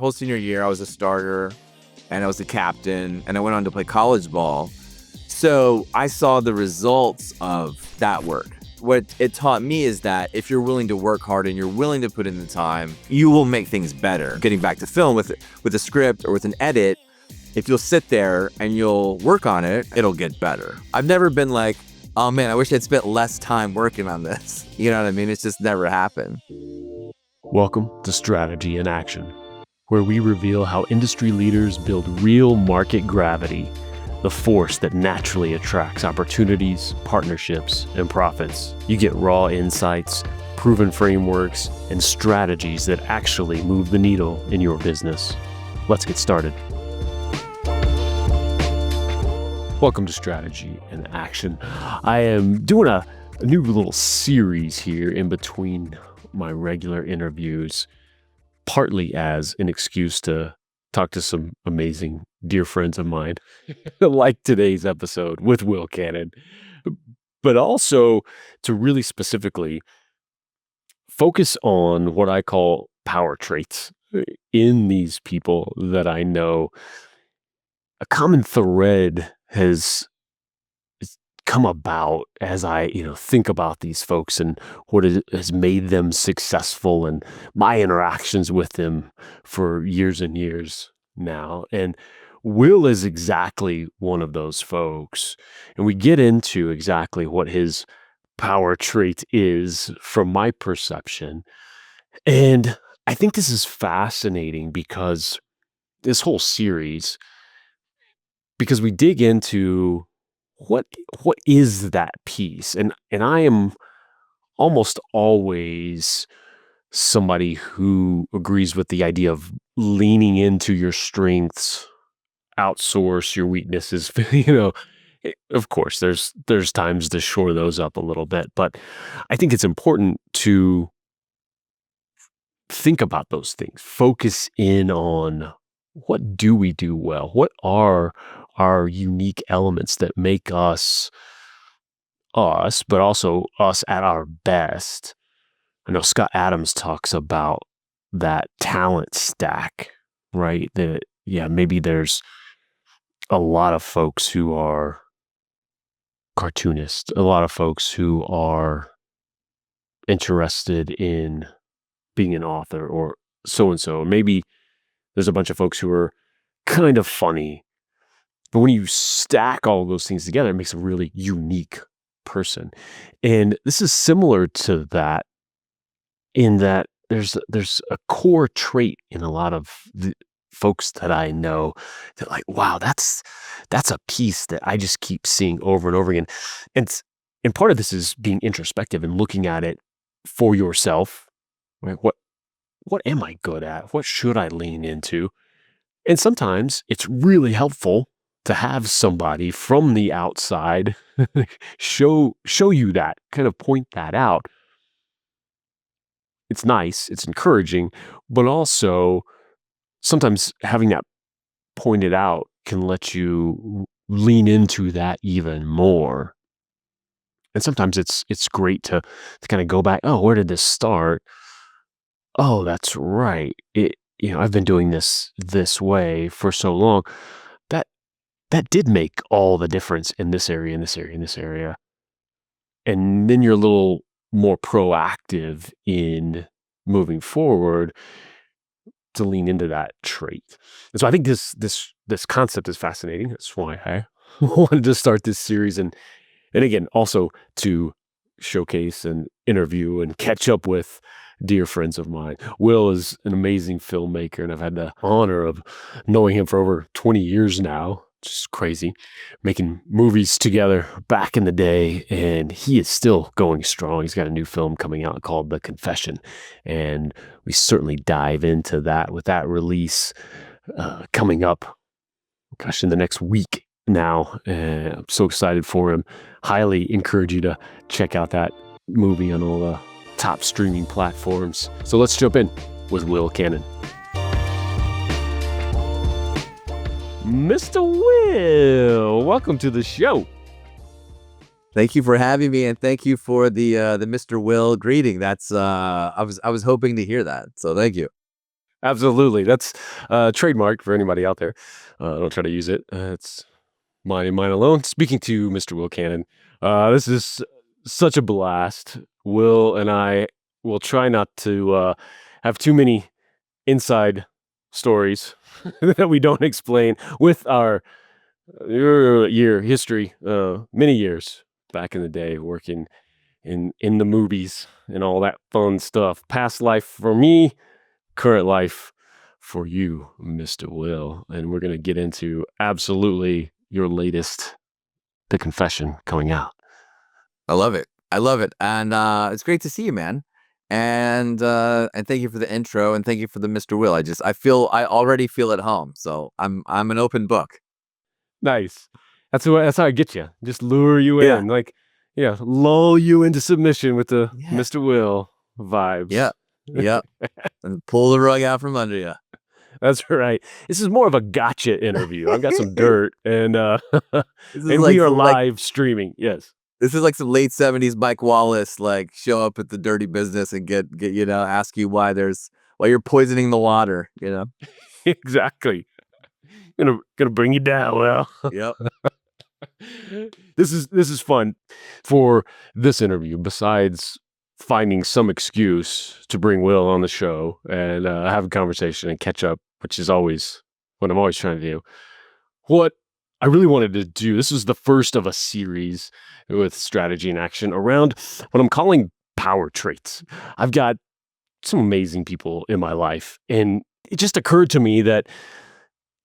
whole senior year, I was a starter and I was the captain and I went on to play college ball. So I saw the results of that work. What it taught me is that if you're willing to work hard and you're willing to put in the time, you will make things better. Getting back to film with a script or with an edit, if you'll sit there and you'll work on it, it'll get better. I've never been like, oh man, I wish I'd spent less time working on this. You know what I mean? It's just never happened. Welcome to Strategy in Action, where we reveal how industry leaders build real market gravity, the force that naturally attracts opportunities, partnerships, and profits. You get raw insights, proven frameworks, and strategies that actually move the needle in your business. Let's get started. Welcome to Strategy in Action. I am doing a new little series here in between my regular interviews, partly as an excuse to talk to some amazing dear friends of mine, like today's episode with Will Canon, but also to really specifically focus on what I call power traits in these people that I know. A common thread has come about as I, think about these folks and what has made them successful and my interactions with them for years and years now. And Will is exactly one of those folks. And we get into exactly what his power trait is from my perception. And I think this is fascinating because this whole series, because we dig into what is that piece? And I am almost always somebody who agrees with the idea of leaning into your strengths, outsource your weaknesses. Of course, there's times to shore those up a little bit, but I think it's important to think about those things. Focus in on what do we do well? What are our unique elements that make us, but also us at our best? I know Scott Adams talks about that talent stack, right? Maybe there's a lot of folks who are cartoonists, a lot of folks who are interested in being an author or so-and-so. Maybe there's a bunch of folks who are kind of funny. But when you stack all of those things together, it makes a really unique person. And this is similar to that in that there's a core trait in a lot of the folks that I know that like, wow, that's a piece that I just keep seeing over and over again. And part of this is being introspective and looking at it for yourself, right? What am I good at? What should I lean into? And sometimes it's really helpful to have somebody from the outside show you that, kind of point that out. It's nice, it's encouraging, but also sometimes having that pointed out can let you lean into that even more. And sometimes it's great to kind of go back, oh, where did this start? Oh, that's right. I've been doing this way for so long. That did make all the difference in this area, in this area, in this area. And then you're a little more proactive in moving forward to lean into that trait. And so I think this concept is fascinating. That's why I wanted to start this series. And again, also to showcase and interview and catch up with dear friends of mine. Will is an amazing filmmaker, and I've had the honor of knowing him for over 20 years now. Just crazy, making movies together back in the day, and he is still going strong. He's got a new film coming out called The Confession, and we certainly dive into that with that release coming up, in the next week now. I'm so excited for him. Highly encourage you to check out that movie on all the top streaming platforms. So let's jump in with Will Canon. Mr. Will, welcome to the show. Thank you for having me, and thank you for the Mr. Will greeting. That's I was hoping to hear that, so thank you. Absolutely. That's trademark for anybody out there. Don't try to use it. It's mine and mine alone. Speaking to Mr. Will Canon, this is such a blast. Will and I will try not to have too many inside stories that we don't explain with our year history, many years back in the day working in the movies and all that fun stuff. Past life for me, current life for you, Mr. Will. And we're going to get into absolutely your latest, The Confession, coming out. I love it. I love it. And it's great to see you, man. And thank you for the intro and thank you for the Mr. Will. I already feel at home. So I'm an open book. Nice. That's how I get you. Just lure you Yeah. in, like, yeah, lull you into submission with the Yeah. Mr. Will vibes. Yeah. Yep. And pull the rug out from under you. That's right. This is more of a gotcha interview. I've got some dirt, and This is and like we are some like live streaming. Yes, this is like some late 70s Mike Wallace, like show up at the dirty business and get ask you why you're poisoning the water, exactly. Gonna bring you down. Well, Yep. this is fun for this interview. Besides finding some excuse to bring Will on the show and have a conversation and catch up, which is always what I'm always trying to do. What I really wanted to do, this was the first of a series with strategy and action around what I'm calling power traits. I've got some amazing people in my life, and it just occurred to me that,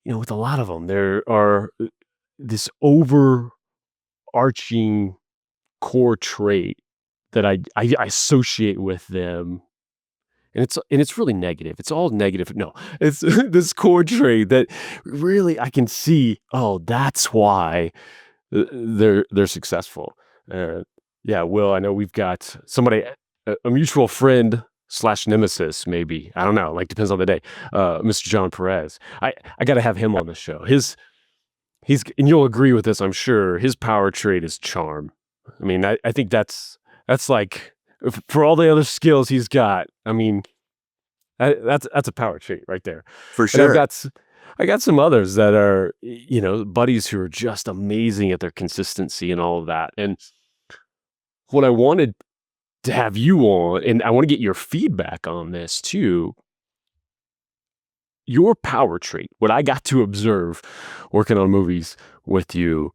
with a lot of them, there are this overarching core trait that I associate with them, and it's really negative. It's all negative. No, it's this core trait that really I can see. Oh, that's why they're successful. Uh, yeah, Will, I know we've got somebody, a mutual friend slash nemesis, maybe. I don't know. Like depends on the day. Mr. John Perez. I got to have him on the show. He's and you'll agree with this, I'm sure. His power trait is charm. I mean, I think that's like for all the other skills he's got. I mean, that's a power trait right there. For And sure. I got some others that are, buddies who are just amazing at their consistency and all of that. And what I wanted to have you on, and I want to get your feedback on this too. Your power trait, what I got to observe working on movies with you,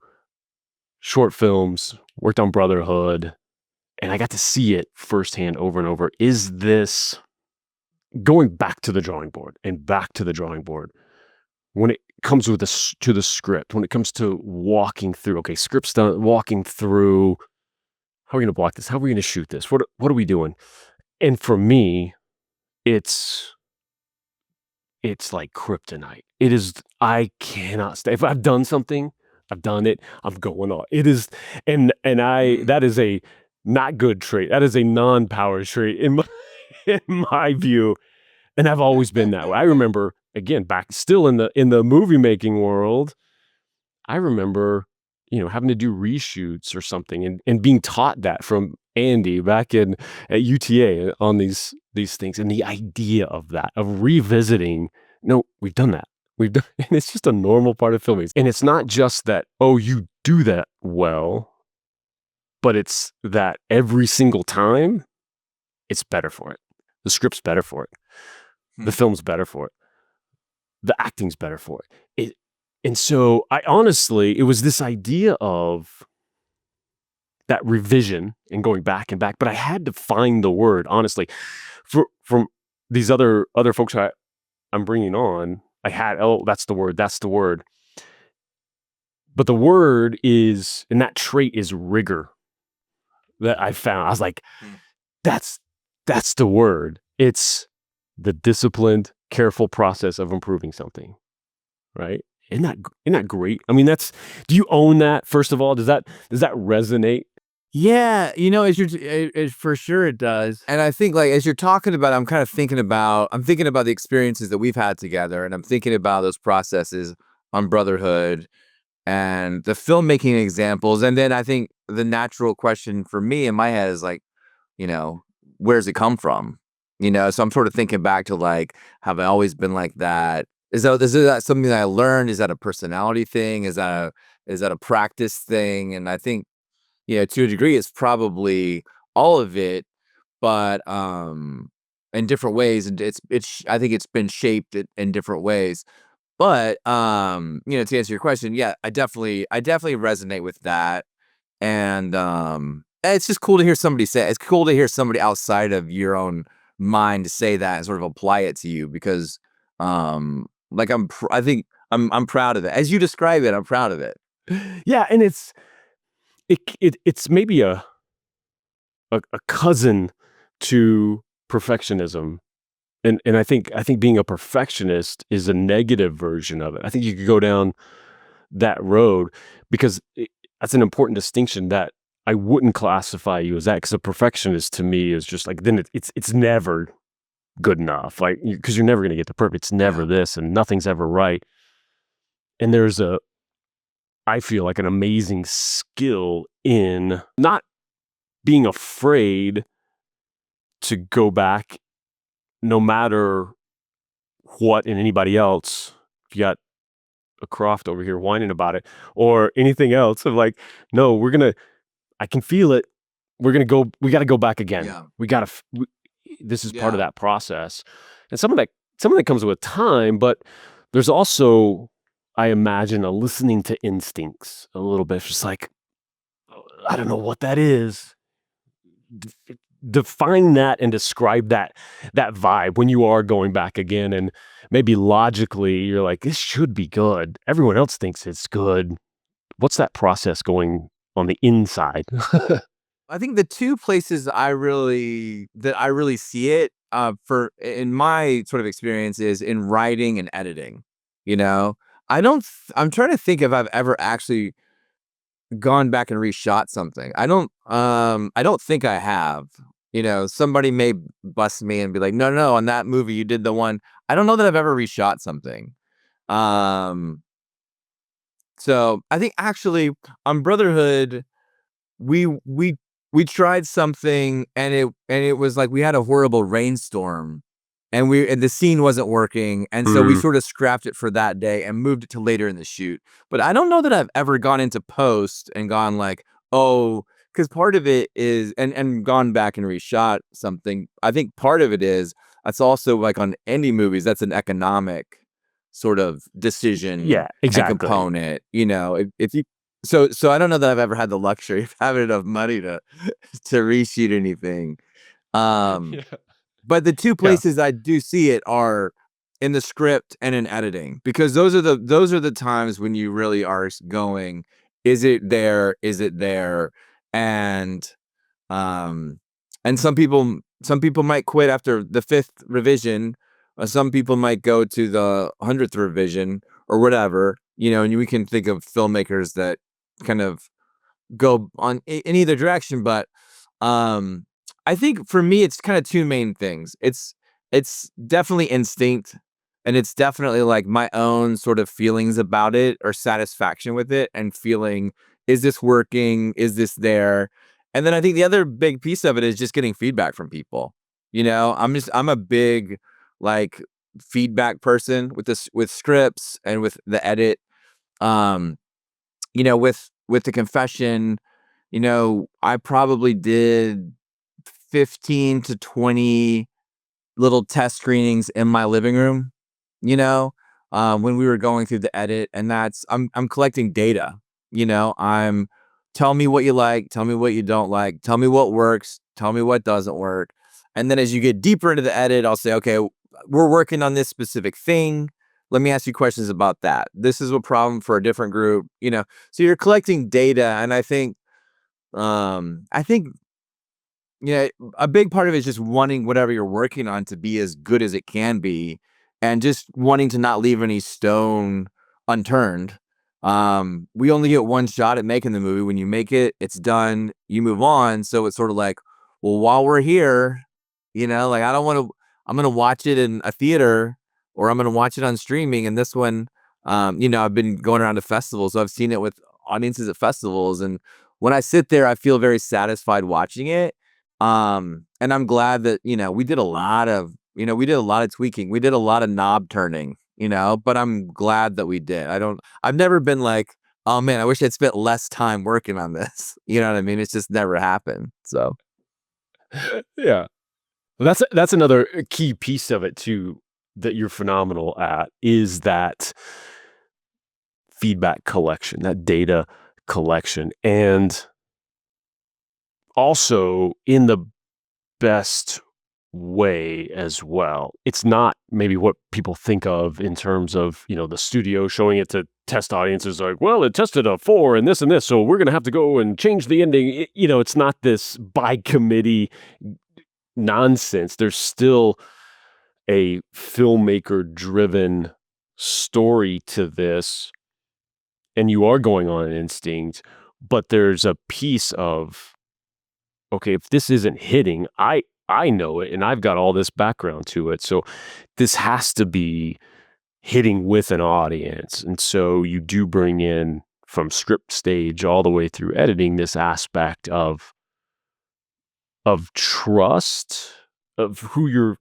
short films, worked on Brotherhood, and I got to see it firsthand over and over, is this going back to the drawing board and back to the drawing board when it comes with to the script, when it comes to walking through, okay, script's done, walking through, how are we going to block this? How are we going to shoot this? What are we doing? And for me, it's like kryptonite. It is, I cannot stay. If I've done something, I've done it, I'm going on. It is, that is a not good trait. That is a non-power trait in in my view. And I've always been that way. I remember, again, back still in the movie making world, I remember, having to do reshoots or something and being taught that from Andy back at UTA on these things. And the idea of that, of revisiting, no, we've done that. We've done, and it's just a normal part of filming. And it's not just that, oh, you do that well, but it's that every single time it's better for it. The script's better for it. The film's better for it. The acting's better for it. And so I honestly, it was this idea of that revision and going back and back, but I had to find the word, honestly, from these other folks I'm bringing on. That's the word. But the word is, and that trait is rigor that I found. I was like, that's the word. It's the disciplined, careful process of improving something, right? Isn't that great? I mean, do you own that? First of all, does that resonate? Yeah, for sure it does. And I think like as you're talking about, I'm thinking about the experiences that we've had together, and I'm thinking about those processes on Brotherhood and the filmmaking examples. And then I think the natural question for me in my head is like, where does it come from? So I'm sort of thinking back to like, have I always been like that? Is that something that I learned? Is that a personality thing? Is that a practice thing? And I think, to a degree, it's probably all of it, but in different ways. And I think it's been shaped in different ways. But to answer your question, yeah, I definitely resonate with that. And it's just cool to hear somebody say it. It's cool to hear somebody outside of your own mind to say that and sort of apply it to you because like I think I'm proud of it. As you describe it, I'm proud of it. Yeah, and it's maybe a cousin to perfectionism. And I think being a perfectionist is a negative version of it. I think you could go down that road because that's an important distinction that I wouldn't classify you as that, because a perfectionist to me is just like, then it's never good enough, like, because you're never going to get the perfect. It's never Yeah. this, and nothing's ever right. And I feel like an amazing skill in not being afraid to go back, no matter what, and anybody else. If you got a Croft over here whining about it or anything else, of like, no, I can feel it. We got to go back again. Yeah. We got to, this is part of Yeah. that process. And some of that comes with time, but there's also, I imagine, a listening to instincts a little bit, just like, I don't know what that is. Define that and describe that vibe when you are going back again, and maybe logically you're like, this should be good. Everyone else thinks it's good. What's that process going on the inside? I think the two places I really see it for in my sort of experience is in writing and editing. You know, I'm trying to think if I've ever actually gone back and reshot something. I don't think I have. Somebody may bust me and be like, "No, no, on that movie you did the one." I don't know that I've ever reshot something. Um so I think actually on Brotherhood we we we tried something and it was like we had a horrible rainstorm and the scene wasn't working, and so we Mm, sort of scrapped it for that day and moved it to later in the shoot. But I don't know that I've ever gone into post and gone like, oh, because part of it is and gone back and reshot something. I think part of it is that's also like on indie movies, that's an economic sort of decision yeah, and exactly. component. If you so I don't know that I've ever had the luxury of having enough money to reshoot anything. Um, Yeah. but the two Yeah. places I do see it are in the script and in editing, because those are the times when you really are going, is it there? Is it there? And um, and some people might quit after the fifth revision. Some people might go to the 100th revision or whatever. And we can think of filmmakers that kind of go in either direction. But um, I think for me, it's kind of two main things. It's definitely instinct, and it's definitely like my own sort of feelings about it or satisfaction with it, and feeling, is this working? Is this there? And then I think the other big piece of it is just getting feedback from people. I'm a big like feedback person with scripts and with the edit. Um, with the confession, I probably did 15 to 20 little test screenings in my living room, when we were going through the edit, and I'm collecting data. I'm tell me what you like, tell me what you don't like, tell me what works, tell me what doesn't work. And then as you get deeper into the edit, I'll say, okay, we're working on this specific thing. Let me ask you questions about that. This is a problem for a different group. So you're collecting data, and I think yeah, a big part of it is just wanting whatever you're working on to be as good as it can be, and just wanting to not leave any stone unturned. We only get one shot at making the movie. When you make it, it's done. You move on. So it's sort of like, well, while we're here, like I don't want to. I'm gonna watch it in a theater, or I'm gonna watch it on streaming. And this one, I've been going around to festivals, so I've seen it with audiences at festivals, and when I sit there, I feel very satisfied watching it. And I'm glad that, we did a lot of, we did a lot of tweaking. We did a lot of knob turning, but I'm glad that we did. I've never been like, oh man, I wish I'd spent less time working on this. You know what I mean? It's just never happened. So, Yeah. That's another key piece of it too that you're phenomenal at is that feedback collection, that data collection, and also in the best way as well. It's not maybe what people think of in terms of, the studio showing it to test audiences like, well, it tested a 4 and this, so we're going to have to go and change the ending. It's not this by committee nonsense. There's still a filmmaker driven story to this, and you are going on an instinct, but there's a piece of, okay, if this isn't hitting, I know it and I've got all this background to it. So this has to be hitting with an audience. And so you do bring in from script stage all the way through editing this aspect of trust, of who you're,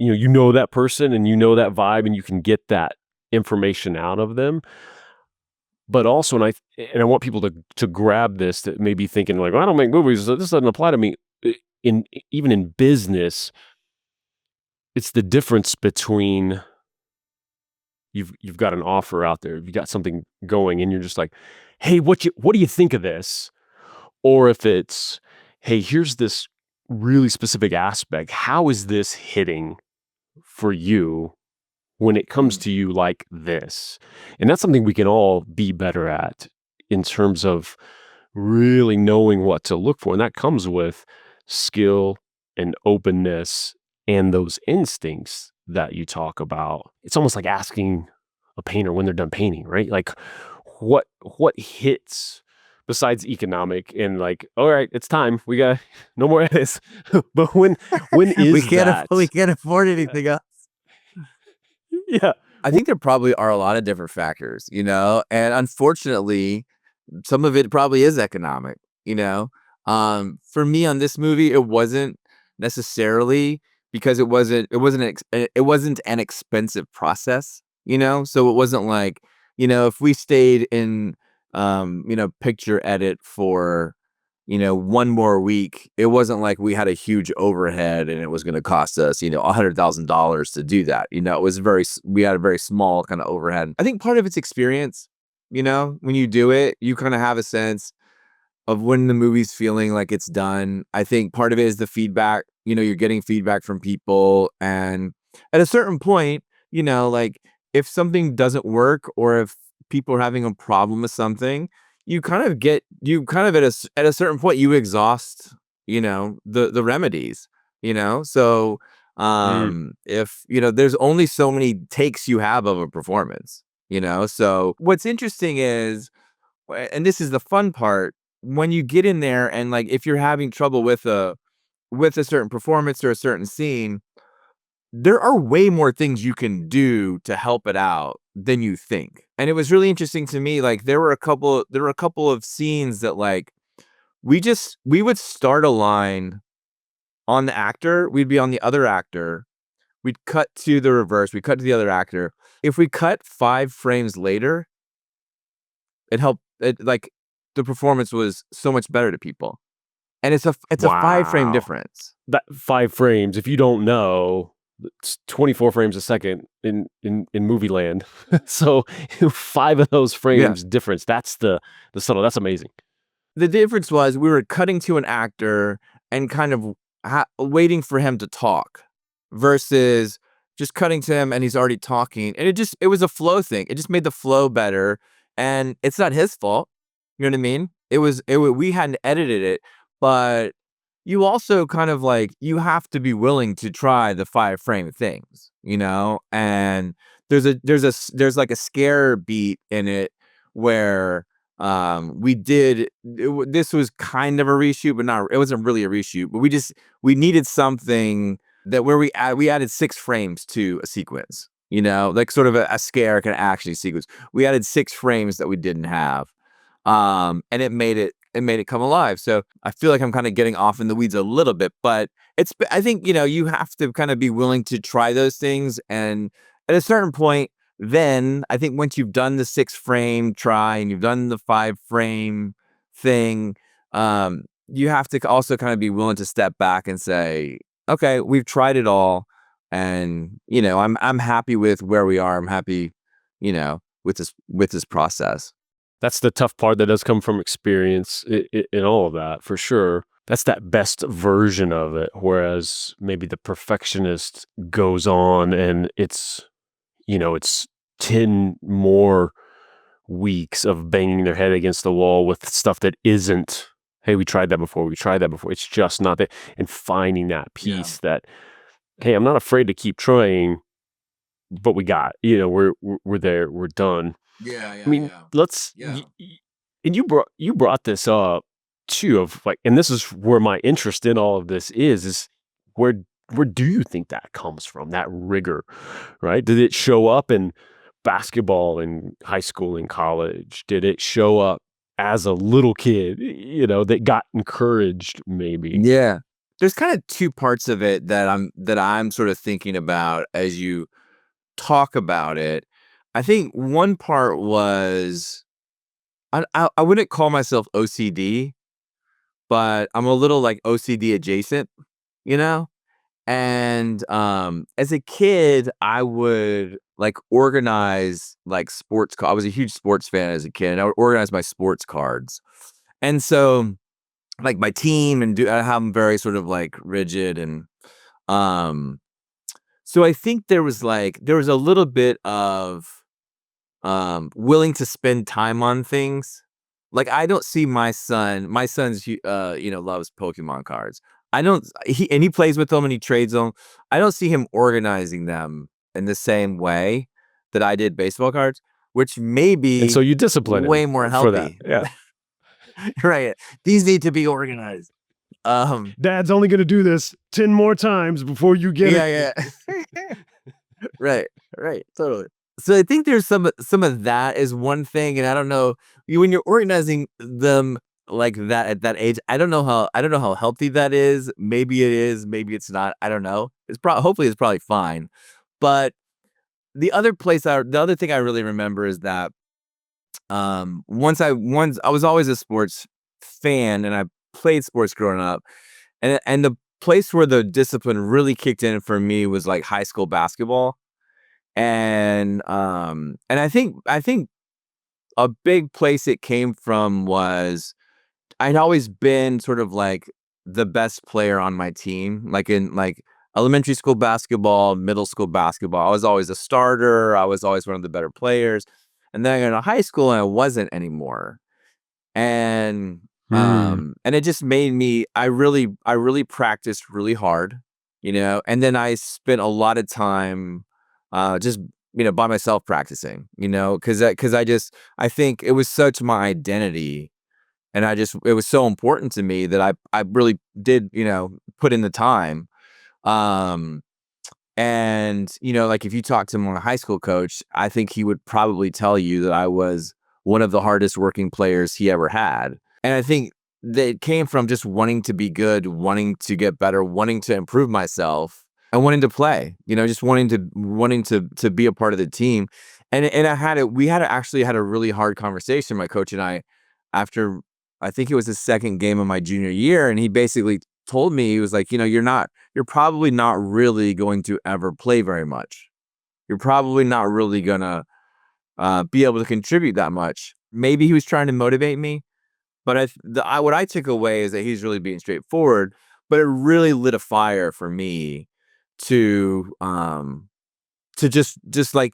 that person and that vibe and you can get that information out of them. But also, and I want people to grab this that may be thinking like, well, I don't make movies, so this doesn't apply to me. Even in business, it's the difference between you've got an offer out there, you've got something going, and you're just like, hey, what do you think of this? Or if it's, hey, here's this really specific aspect. How is this hitting for you when it comes to you like this? And that's something we can all be better at in terms of really knowing what to look for. And that comes with skill and openness and those instincts that you talk about. It's almost like asking a painter when they're done painting, right? Like what hits besides economic and like, all right, it's time. We got no more edits. But when is we can't afford anything else. Yeah. I think there probably are a lot of different factors, and unfortunately, some of it probably is economic, For me on this movie, it wasn't necessarily because it wasn't an expensive process, So it wasn't like, if we stayed in, picture edit for, one more week, it wasn't like we had a huge overhead and it was going to cost us, $100,000 to do that. We had a very small kind of overhead. I think part of it's experience, when you do it, you kind of have a sense of when the movie's feeling like it's done. I think part of it is the feedback, you're getting feedback from people. And at a certain point, like if something doesn't work or if people are having a problem with something, you kind of at a certain point, you exhaust, the remedies, So, Mm. if, there's only so many takes you have of a performance, So what's interesting is, and this is the fun part, when you get in there and like if you're having trouble with a certain performance or a certain scene, there are way more things you can do to help it out than you think. And it was really interesting to me, like there were a couple of scenes that like we would start a line on the actor, we'd be on the other actor, we'd cut to the reverse, we cut to the other actor. If we cut 5 frames later, like the performance was so much better to people. And it's a 5 frame Wow. difference. That 5 frames, if you don't know, it's 24 frames a second in movie land. So 5 of those Yeah. frames difference. That's the subtle. That's amazing. The difference was we were cutting to an actor and kind of waiting for him to talk versus just cutting to him and he's already talking. And it was a flow thing. It just made the flow better. And it's not his fault. You know what I mean? We hadn't edited it, but you also kind of like, you have to be willing to try the 5 frame things, and there's like a scare beat in it where this was kind of a reshoot, but it wasn't really a reshoot, but we needed something that where we added 6 frames to a sequence, like sort of a scare kind of action sequence. We added 6 frames that we didn't have. And it made it and made it come alive. So I feel like I'm kind of getting off in the weeds a little bit, but I think, you have to kind of be willing to try those things. And at a certain point, then I think once you've done the 6 frame try and you've done the 5 frame thing, you have to also kind of be willing to step back and say, okay, we've tried it all. And, I'm happy with where we are. I'm happy, with this process. That's the tough part that does come from experience in all of that, for sure. That's that best version of it. Whereas maybe the perfectionist goes on and it's 10 more weeks of banging their head against the wall with stuff that isn't, hey, we tried that before. We tried that before. It's just not that. And finding that piece that, hey, I'm not afraid to keep trying, but we got, we're there, we're done. Yeah, I yeah, mean, yeah. let's Yeah. and you brought this up too, of like, and this is where my interest in all of this is where where do you think that comes from, that rigor, right? Did it show up in basketball in high school and college? Did it show up as a little kid, that got encouraged maybe? Yeah. There's kind of two parts of it that I'm sort of thinking about as you talk about it. I think one part was I wouldn't call myself OCD, but I'm a little like OCD adjacent, you know? And as a kid, I would like organize like I was a huge sports fan as a kid, and I would organize my sports cards. And so like my team and do I have them very sort of like rigid and um so I think there was a little bit of willing to spend time on things. Like I don't see my son's loves Pokemon cards. I don't he plays with them and he trades them. I don't see him organizing them in the same way that I did baseball cards, which may And so be you discipline him way more for that. healthy. Yeah. Right. These need to be organized. Um Dad's only going to do this 10 more times before you get it. yeah, yeah. Right, right, totally. So I think there's some of that is one thing, and I don't know, when you're organizing them like that at that age, I don't know how healthy that is. Maybe it is, maybe it's not. I don't know. Hopefully it's probably fine. But the other thing I really remember is that once I was always a sports fan and I played sports growing up, and the place where the discipline really kicked in for me was like high school basketball. And I think a big place it came from was I'd always been sort of like the best player on my team, like in like elementary school basketball, middle school basketball. I was always a starter. I was always one of the better players. And then I got to high school and I wasn't anymore. And Hmm. and it just made me I really practiced really hard, and then I spent a lot of time just by myself practicing, because I think it was such my identity, and it was so important to me that I really did, put in the time. Um and, like if you talk to my high school coach, I think he would probably tell you that I was one of the hardest working players he ever had. And I think that it came from just wanting to be good, wanting to get better, wanting to improve myself, and wanting to play, just wanting to be a part of the team. And we actually had a really hard conversation, my coach and I, after I think it was the second game of my junior year, and he basically told me, he was like, you're probably not really going to ever play very much. You're probably not really gonna be able to contribute that much. Maybe he was trying to motivate me, but what I took away is that he's really being straightforward. But it really lit a fire for me to just like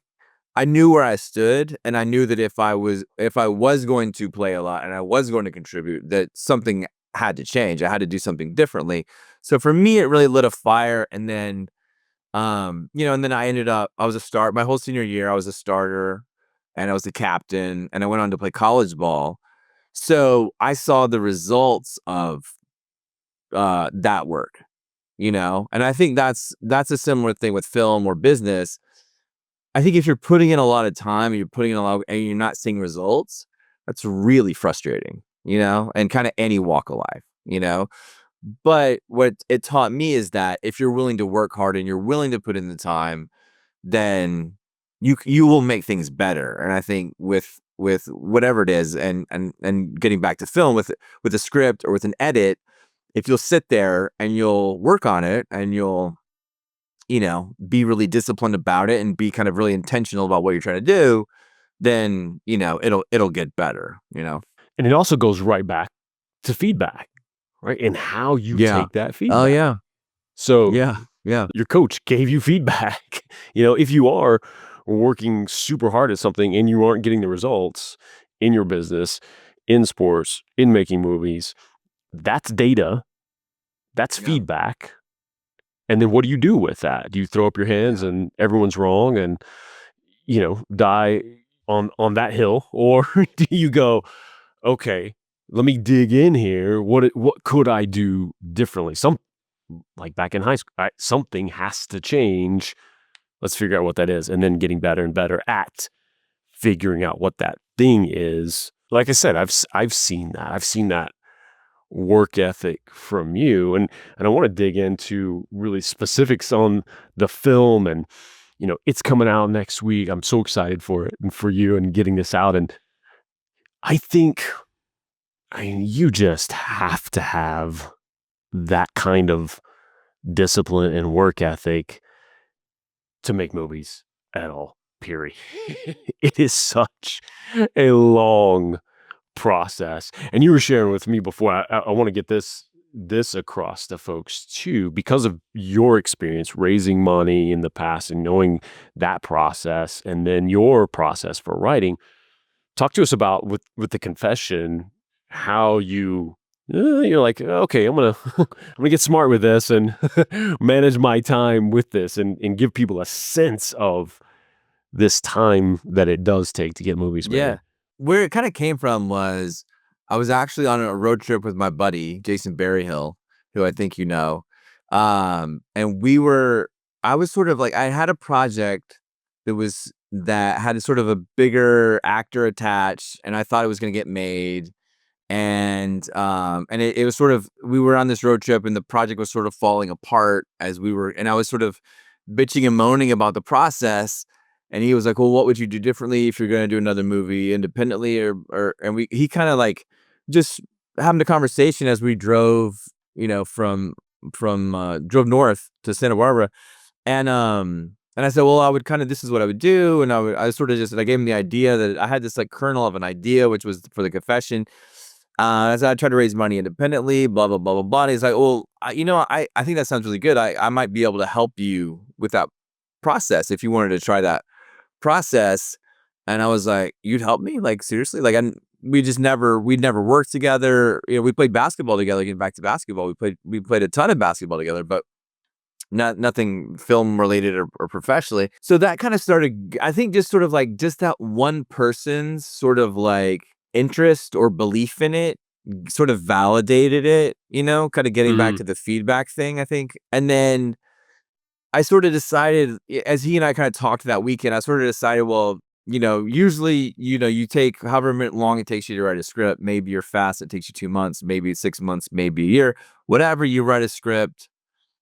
I knew where I stood, and I knew that if I was going to play a lot and I was going to contribute, that something had to change. I had to do something differently. So for me, it really lit a fire. And then and then I was a start my whole senior year. I was a starter, and I was the captain, and I went on to play college ball. So I saw the results of that work, and I think that's a similar thing with film or business. I think if you're putting in a lot of time and you're putting in a lot and you're not seeing results, that's really frustrating. and kind of any walk of life. But what it taught me is that if you're willing to work hard and you're willing to put in the time, then you will make things better. And I think with whatever it is, and getting back to film, with a script or with an edit, if you'll sit there and you'll work on it and you'll be really disciplined about it and be kind of really intentional about what you're trying to do, then it'll get better. And it also goes right back to feedback, right? And how you Yeah. take that Oh feedback. yeah. So Yeah. Yeah. your coach gave you feedback. If you are working super hard at something and you aren't getting the results in your business, in sports, in making movies, that's data, that's Yeah. feedback. And then what do you do with that? Do you throw up your hands Yeah. and everyone's wrong and die on that hill, or do you go, okay, let me dig in here. What could I do differently? Like back in high school, something has to change. Let's figure out what that is, and then getting better and better at figuring out what that thing is. Like I said, I've seen that. I've seen that work ethic from you, and I want to dig into really specifics on the film, and it's coming out next week. I'm so excited for it and for you and getting this out. And I think, you just have to have that kind of discipline and work ethic to make movies at all, period. It is such a long process. And you were sharing with me before, I want to get this across to folks too, because of your experience raising money in the past and knowing that process, and then your process for writing. Talk to us about with the confession, how you're like, okay, I'm gonna get smart with this and manage my time with this, and give people a sense of this time that it does take to get movies Yeah. made. Where it kind of came from was I was actually on a road trip with my buddy, Jason Berryhill, who I think you know. And I was sort of like, I had a project that had a sort of a bigger actor attached, and I thought it was going to get made. And it was sort of, we were on this road trip and the project was sort of falling apart and I was sort of bitching and moaning about the process. And he was like, well, what would you do differently if you're going to do another movie independently? And he kind of like just having a conversation as we drove, drove north to Santa Barbara. And I said, well, this is what I would do. And I sort of I gave him the idea that I had this like kernel of an idea, which was for the confession. I said, I tried to raise money independently, blah, blah, blah, blah, blah. And he's like, well, I think that sounds really good. I might be able to help you with that process if you wanted to try that process. And I was like, you'd help me? Like, seriously? Like, we'd never worked together. We played basketball together, getting back to basketball. We played a ton of basketball together, but nothing film related or professionally. So that kind of started, I think, just sort of like just that one person's sort of like interest or belief in it sort of validated it, kind of getting back to the feedback thing, I think. And then I sort of decided, as he and I kind of talked that weekend, I sort of decided, well, usually, you take however long it takes you to write a script. Maybe you're fast, it takes you 2 months, maybe 6 months, maybe a year, whatever. You write a script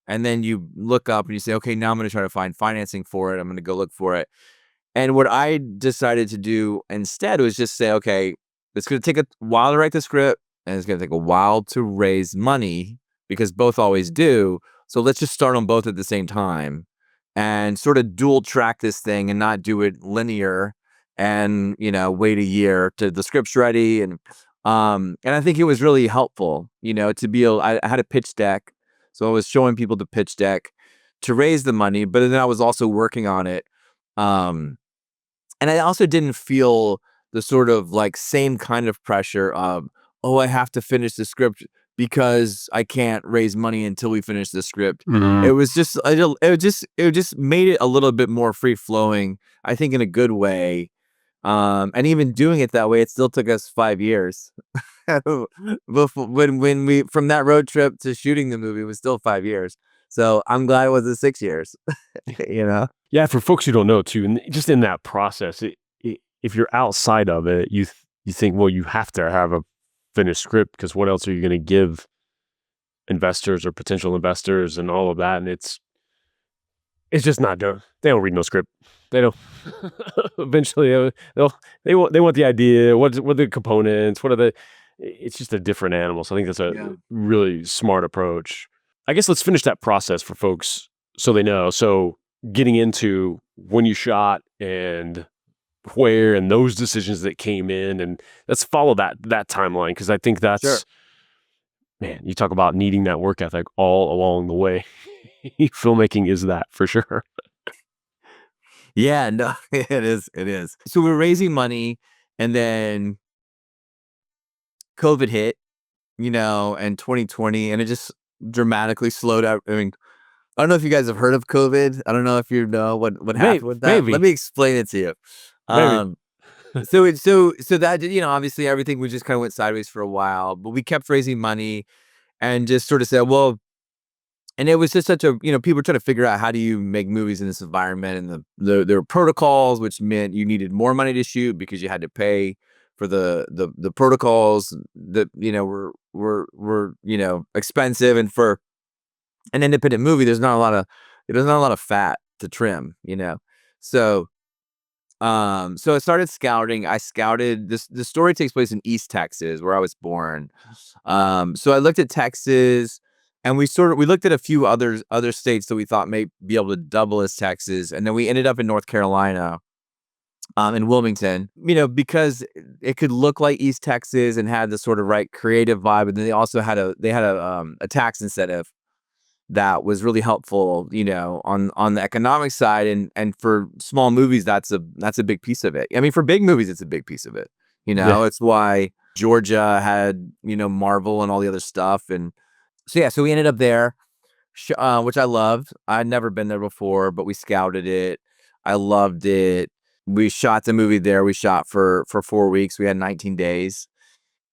and then you look up and you say, okay, now I'm going to try to find financing for it. I'm going to go look for it. And what I decided to do instead was just say, okay, it's going to take a while to write the script and it's going to take a while to raise money, because both always do. So let's just start on both at the same time and sort of dual track this thing and not do it linear and, wait a year to the script's ready. And I think it was really helpful, to be able, I had a pitch deck. So I was showing people the pitch deck to raise the money, but then I was also working on it. And I also didn't feel the sort of like same kind of pressure of, oh, I have to finish the script because I can't raise money until we finish the script. It was just, it just made it a little bit more free flowing, I think, in a good way. And even doing it that way, it still took us 5 years. When we, from that road trip to shooting the movie, was still 5 years. So I'm glad it wasn't 6 years. Yeah, for folks who don't know too, and just in that process, if you're outside of it, you think, well, you have to have a finished script, because what else are you going to give investors or potential investors and all of that? And it's just not done. They don't read no script. They don't. Eventually, they want the idea. What are the components? What are the? It's just a different animal. So I think that's a Yeah. really smart approach. I guess let's finish that process for folks so they know. So getting into when you shot and where and those decisions that came in, and let's follow that timeline, because I think Sure. that's, man, you talk about needing that work ethic all along the way. Filmmaking is that for sure. Yeah, no, it is. It is. So we were raising money, and then COVID hit, and 2020, and it just dramatically slowed out. I mean, I don't know if you guys have heard of COVID. I don't know if you know what Maybe, happened with that. Let maybe, me explain it to you. maybe. Um, so that obviously everything we just kind of went sideways for a while, but we kept raising money and just sort of said, well, and it was just such a, people were trying to figure out how do you make movies in this environment, and there were protocols, which meant you needed more money to shoot because you had to pay for the protocols that were expensive, and for an independent movie, there's not a lot of fat to trim, so. So I started scouting. I scouted this. The story takes place in East Texas, where I was born. So I looked at Texas, and we looked at a few other states that we thought may be able to double as Texas, and then we ended up in North Carolina, in Wilmington. Because it could look like East Texas and had the sort of right creative vibe, and then they also had a tax incentive that was really helpful, on the economic side, and for small movies, that's a big piece of it. I mean, for big movies, it's a big piece of it. Yeah. It's why Georgia had, Marvel and all the other stuff, and so yeah, so we ended up there, which I loved. I'd never been there before, but we scouted it. I loved it. We shot the movie there. We shot for 4 weeks. We had 19 days,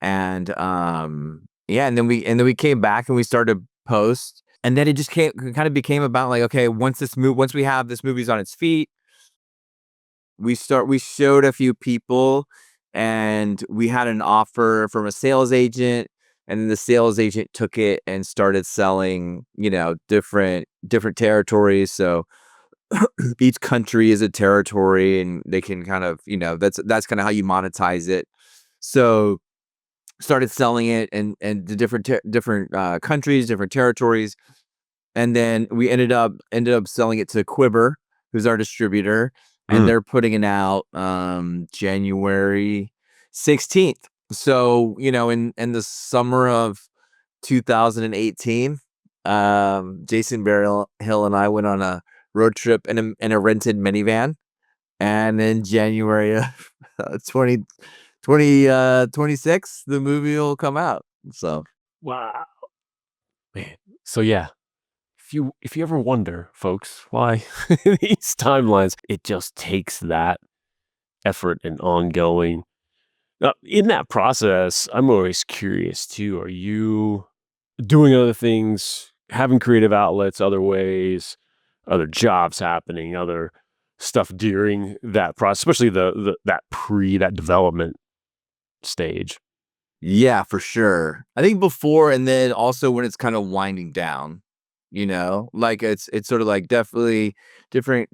and yeah, and then we came back and we started post, and then it just kind of became about like, okay, once we have this movie's on its feet, we showed a few people, and we had an offer from a sales agent, and then the sales agent took it and started selling, different territories. So each country is a territory, and they can kind of, that's kind of how you monetize it. So started selling it, and the different countries, different territories, and then we ended up selling it to Quiver, who's our distributor, and Mm. they're putting it out January 16th. So in the summer of 2018, Jason Barrel Hill and I went on a road trip in a rented minivan, and in January of 2026, the movie will come out. So Wow, man. So yeah, if you ever wonder, folks, why these timelines, it just takes that effort and ongoing. In that process, I'm always curious too. Are you doing other things, having creative outlets, other ways, other jobs happening, other stuff during that process, especially that development stage? yeah, for sure. I think before, and then also when it's kind of winding down, like it's sort of like definitely different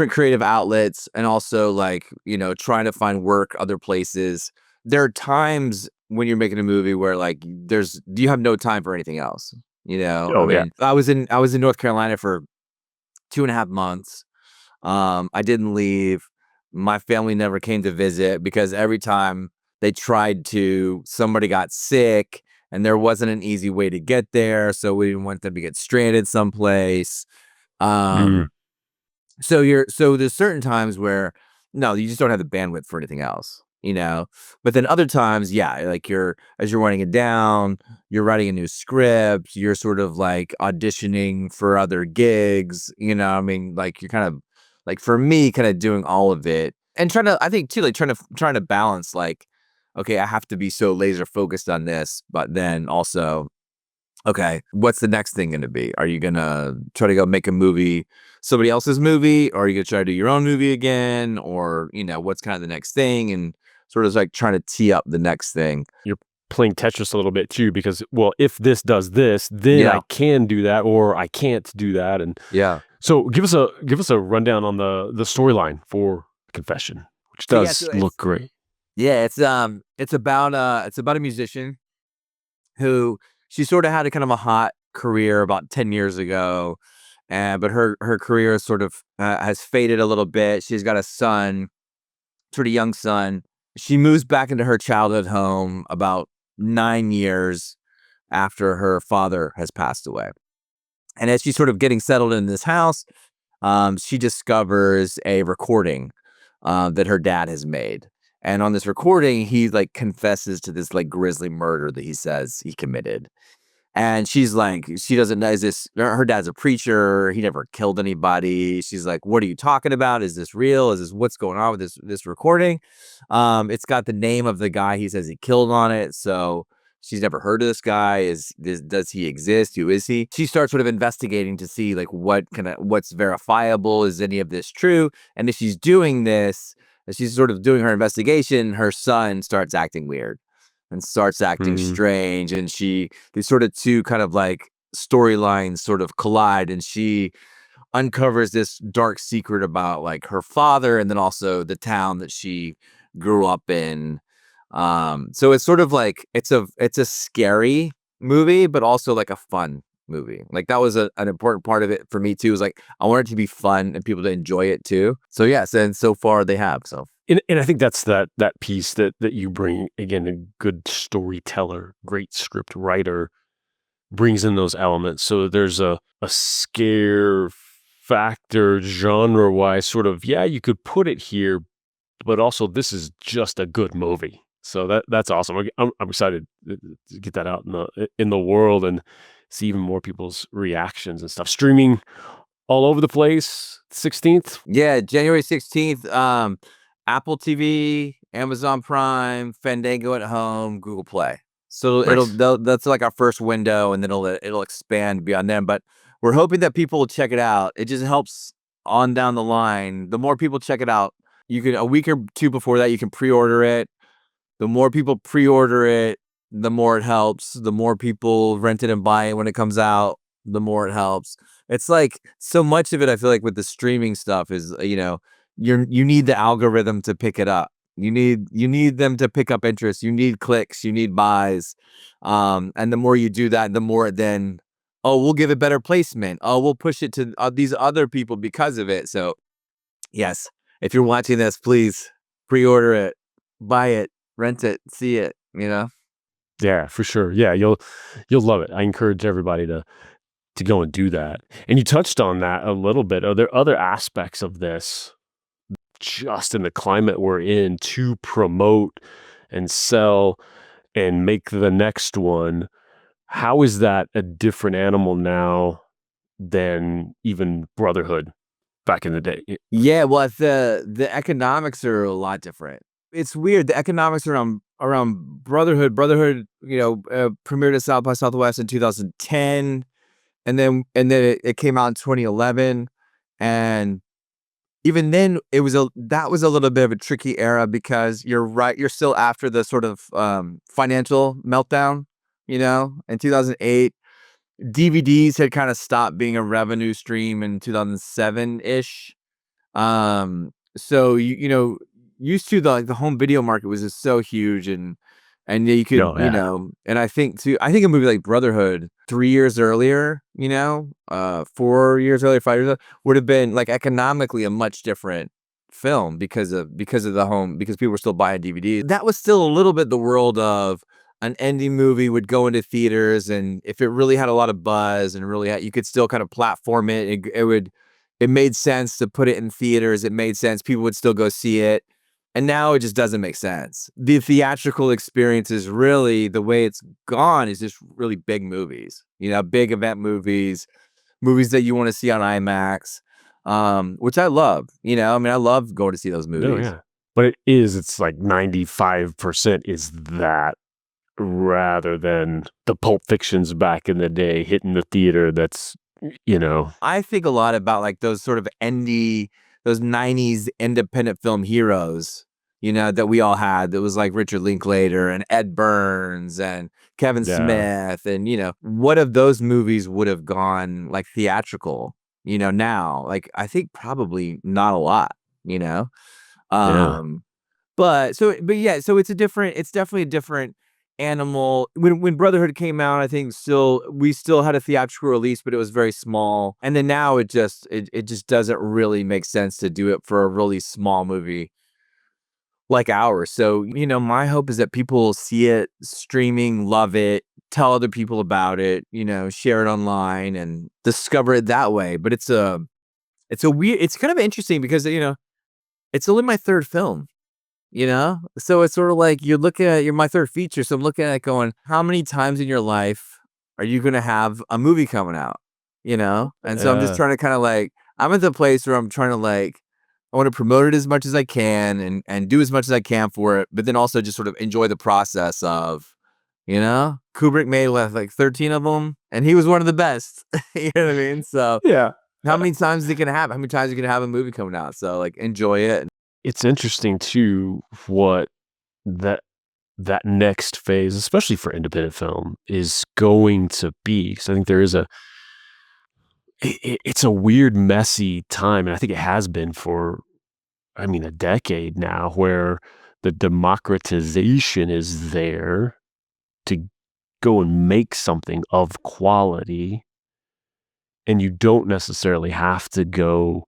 creative outlets, and also like, trying to find work other places. There are times when you're making a movie where like you have no time for anything else. I Oh yeah. mean, I was in North Carolina for 2.5 months. I didn't leave. My family never came to visit because every time they tried to, somebody got sick, and there wasn't an easy way to get there. So we didn't want them to get stranded someplace. Mm. Um, so there's certain times where no, you just don't have the bandwidth for anything else. But then other times, yeah, like as you're writing it down, you're writing a new script, you're sort of like auditioning for other gigs. I mean, like you're kind of like, for me, kind of doing all of it, and I think too, like trying to balance, like, okay, I have to be so laser focused on this, but then also, okay, what's the next thing gonna be? Are you gonna try to go make a movie, somebody else's movie, or are you gonna try to do your own movie again? Or, what's kind of the next thing? And sort of like trying to tee up the next thing. You're playing Tetris a little bit too, because, well, if this does this, then I Yeah. can do that, or I can't do that. And Yeah. so give us a rundown on the storyline for Confession, which So yeah, does so look great. it's about a musician who she sort of had a kind of a hot career about 10 years ago. And but her career sort of has faded a little bit. She's got a son, sort of young son. She moves back into her childhood home about 9 years after her father has passed away. And as she's sort of getting settled in this house, she discovers a recording that her dad has made. And on this recording, he like confesses to this like grisly murder that he says he committed. And she's like, she doesn't know, is this, her dad's a preacher. He never killed anybody. She's like, what are you talking about? Is this real? Is this, what's going on with this recording? It's got the name of the guy he says he killed on it. So she's never heard of this guy. Does he exist? Who is he? She starts sort of investigating to see like what's verifiable. Is any of this true? And as she's doing this, as she's sort of doing her investigation, her son starts acting weird and starts acting Mm, strange. And these sort of two kind of like storylines sort of collide, and she uncovers this dark secret about like her father and then also the town that she grew up in. So it's sort of like it's a scary movie, but also like a fun movie. Like that was an important part of it for me too. Was like I want it to be fun and people to enjoy it too. So yes, and so far they have. So and I think that's that piece that you bring, again, a good storyteller, great script writer brings in those elements. So there's a scare factor genre wise, sort of, yeah, you could put it here, but also this is just a good movie. So that's awesome. I'm excited to get that out in the world and see even more people's reactions and stuff. Streaming all over the place. 16th. yeah, January 16th, Apple TV, Amazon Prime, Fandango at Home, Google Play. So Nice. that's like our first window, and then it'll expand beyond them. But we're hoping that people will check it out. It just helps on down the line. The more people check it out, you can a week or two before that, you can pre-order it. The more people pre-order it, the more it helps. The more people rent it and buy it when it comes out, the more it helps. It's like so much of it, I feel like with the streaming stuff is, you need the algorithm to pick it up. You need them to pick up interest. You need clicks, you need buys. And the more you do that, the more then, oh, we'll give it better placement. Oh, we'll push it to these other people because of it. So yes, if you're watching this, please pre-order it, buy it, rent it, see it. Yeah, for sure. Yeah, you'll love it. I encourage everybody to go and do that. And you touched on that a little bit. Are there other aspects of this, just in the climate we're in, to promote and sell and make the next one? How is that a different animal now than even Brotherhood back in the day? Yeah, well, the economics are a lot different. It's weird. The economics around Brotherhood, premiered at South by Southwest in 2010, and then it came out in 2011, and even then that was a little bit of a tricky era because you're right, you're still after the sort of financial meltdown, in 2008. DVDs had kind of stopped being a revenue stream in 2007-ish. So used to the home video market was just so huge, and you could, No, yeah. and I think a movie like Brotherhood 3 years earlier, 4 years earlier, 5 years earlier, would have been like economically a much different film because of the home, because people were still buying DVDs. That was still a little bit the world of an indie movie would go into theaters, and if it really had a lot of buzz and really you could still kind of platform it. It made sense to put it in theaters. It made sense. People would still go see it. And now it just doesn't make sense. The theatrical experience is really the way it's gone is just really big movies, big event movies, movies that you want to see on IMAX, which I love. I love going to see those No, movies. yeah. But it's like 95% is that, rather than the Pulp Fictions back in the day hitting the theater. That's, I think a lot about like those sort of those 90s independent film heroes, that we all had. That was like Richard Linklater and Ed Burns and Kevin Yeah. Smith. And, what of those movies would have gone like theatrical, now? Like, I think probably not a lot, you know? Yeah. Um, but yeah, so it's definitely a different animal. When Brotherhood came out, I think we still had a theatrical release, but it was very small. And then now it just doesn't really make sense to do it for a really small movie like ours. So, my hope is that people see it streaming, love it, tell other people about it, share it online and discover it that way. But it's kind of interesting because, it's only my third film. So it's sort of like you're my third feature. So I'm looking at it going, how many times in your life are you going to have a movie coming out? And so I'm just Yeah. trying to kind of like, I'm at the place where I'm trying to like, I want to promote it as much as I can and do as much as I can for it, but then also just sort of enjoy the process of, Kubrick made like 13 of them and he was one of the best. You know what I mean? So Yeah. how many times is it going to happen? How many times are you going to have a movie coming out? So like enjoy it. It's interesting too what that that next phase, especially for independent film, is going to be. So I think there is it's a weird, messy time, and I think it has been for, I mean, a decade now, where the democratization is there to go and make something of quality, and you don't necessarily have to go